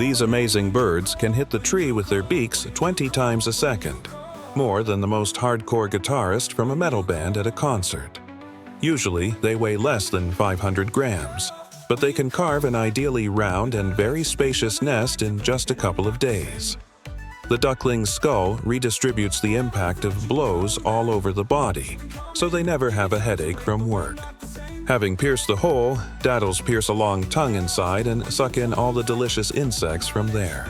These amazing birds can hit the tree with their beaks 20 times a second, more than the most hardcore guitarist from a metal band at a concert. Usually, they weigh less than 500 grams, but they can carve an ideally round and very spacious nest in just a couple of days. The duckling's skull redistributes the impact of blows all over the body, so they never have a headache from work. Having pierced the hole, Dattles pierce a long tongue inside and suck in all the delicious insects from there.